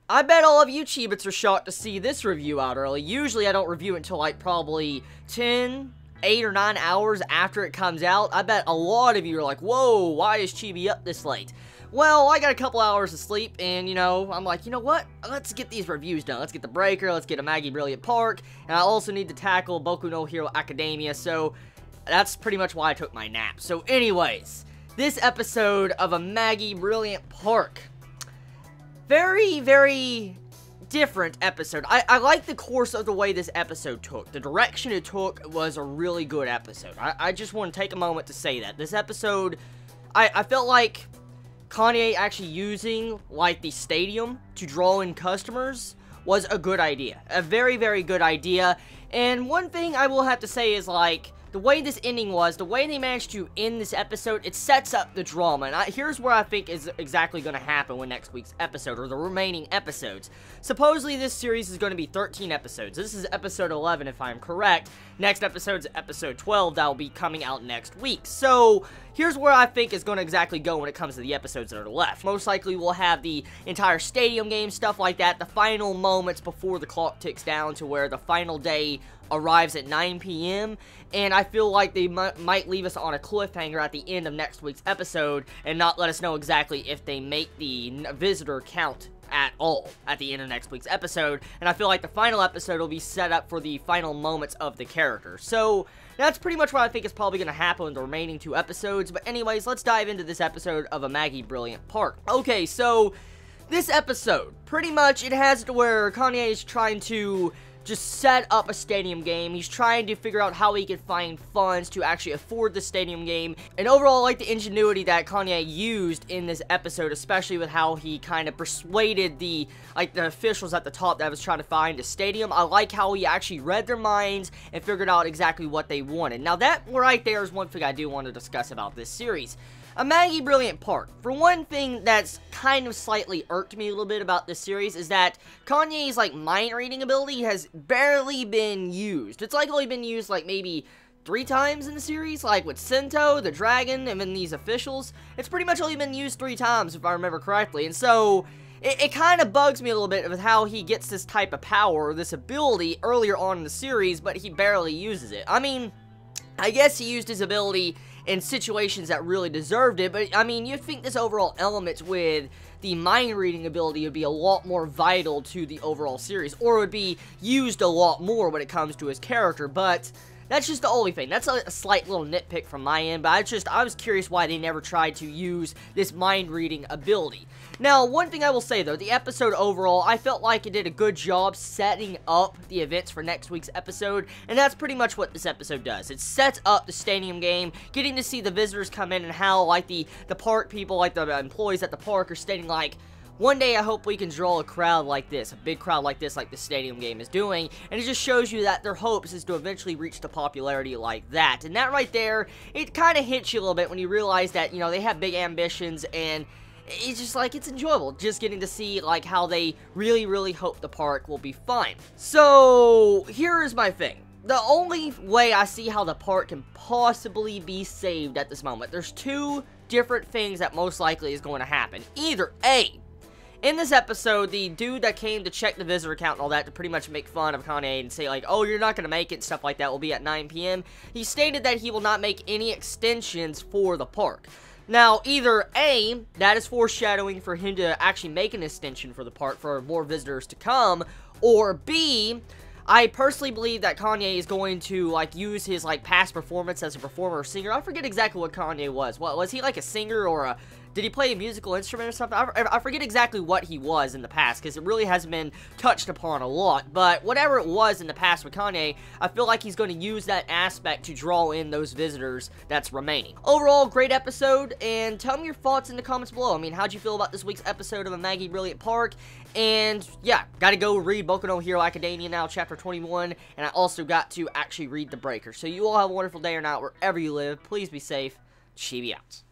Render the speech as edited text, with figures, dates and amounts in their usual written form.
I bet all of you Chibits are shocked to see this review out early. Usually I don't review it until like probably 8 or 9 hours after it comes out. I bet a lot of you are like, whoa, why is Chibi up this late? Well, I got a couple hours of sleep, and, you know, I'm like, you know what? Let's get these reviews done. Let's get The Breaker, let's get Amagi Brilliant Park, and I also need to tackle Boku no Hero Academia, so that's pretty much why I took my nap. So anyways, this episode of Amagi Brilliant Park, very, very different episode. I like the course of the way this episode took. The direction it took was a really good episode. I just want to take a moment to say that. This episode, I felt like Kanye actually using, like, the stadium to draw in customers was a good idea. A very, very good idea. And one thing I will have to say is, like, the way this ending was, the way they managed to end this episode, it sets up the drama. And here's where I think is exactly going to happen with next week's episode, or the remaining episodes. Supposedly, this series is going to be 13 episodes. This is episode 11, if I'm correct. Next episode's episode 12, that will be coming out next week. So, here's where I think is going to exactly go when it comes to the episodes that are left. Most likely, we'll have the entire stadium game, stuff like that, the final moments before the clock ticks down to where the final day arrives at 9 p.m., and I feel like they might leave us on a cliffhanger at the end of next week's episode and not let us know exactly if they make the visitor count at all at the end of next week's episode, and I feel like the final episode will be set up for the final moments of the character. So that's pretty much what I think is probably going to happen in the remaining 2 episodes, but anyways, let's dive into this episode of Amagi Brilliant Park. Okay, so this episode, pretty much it has to where Kanye is trying to just set up a stadium game. He's trying to figure out how he can find funds to actually afford the stadium game. And overall, I like the ingenuity that Kanye used in this episode, especially with how he kind of persuaded the officials at the top that was trying to find a stadium. I like how he actually read their minds and figured out exactly what they wanted. Now that right there is one thing I do want to discuss about this series. Amagi Brilliant Park. For one thing that's kind of slightly irked me a little bit about this series is that Kanye's, like, mind-reading ability has barely been used. It's, like, only been used, like, maybe 3 times in the series, like with Sento, the dragon, and then these officials. It's pretty much only been used 3 times, if I remember correctly, and so it kind of bugs me a little bit with how he gets this type of power, or this ability, earlier on in the series, but he barely uses it. I mean, I guess he used his ability in situations that really deserved it, but I mean, you'd think this overall element with the mind-reading ability would be a lot more vital to the overall series, or would be used a lot more when it comes to his character, but that's just the only thing. That's a slight little nitpick from my end, but I was curious why they never tried to use this mind-reading ability. Now, one thing I will say, though, the episode overall, I felt like it did a good job setting up the events for next week's episode, and that's pretty much what this episode does. It sets up the stadium game, getting to see the visitors come in and how, like, the park people, like the employees at the park are stating, like, one day I hope we can draw a crowd like this, a big crowd like this, like the stadium game is doing, and it just shows you that their hopes is to eventually reach the popularity like that. And that right there, it kind of hits you a little bit when you realize that, you know, they have big ambitions, and it's just like, it's enjoyable just getting to see, like, how they really, really hope the park will be fine. So, here is my thing. The only way I see how the park can possibly be saved at this moment, there's 2 different things that most likely is going to happen. Either A, in this episode, the dude that came to check the visitor count and all that to pretty much make fun of Kanye and say, like, oh, you're not going to make it, stuff like that, will be at 9 p.m. He stated that he will not make any extensions for the park. Now, either A, that is foreshadowing for him to actually make an extension for the park for more visitors to come, or B, I personally believe that Kanye is going to, like, use his, like, past performance as a performer or singer. I forget exactly what Kanye was. What, was he, like, a singer or a... Did he play a musical instrument or something? I forget exactly what he was in the past, because it really hasn't been touched upon a lot. But whatever it was in the past with Kanye, I feel like he's going to use that aspect to draw in those visitors that's remaining. Overall, great episode, and tell me your thoughts in the comments below. I mean, how'd you feel about this week's episode of Amagi Brilliant Park? And, yeah, gotta go read Boku no Hero Academia now, Chapter 21, and I also got to actually read The Breaker. So you all have a wonderful day or night wherever you live. Please be safe. Chibi out.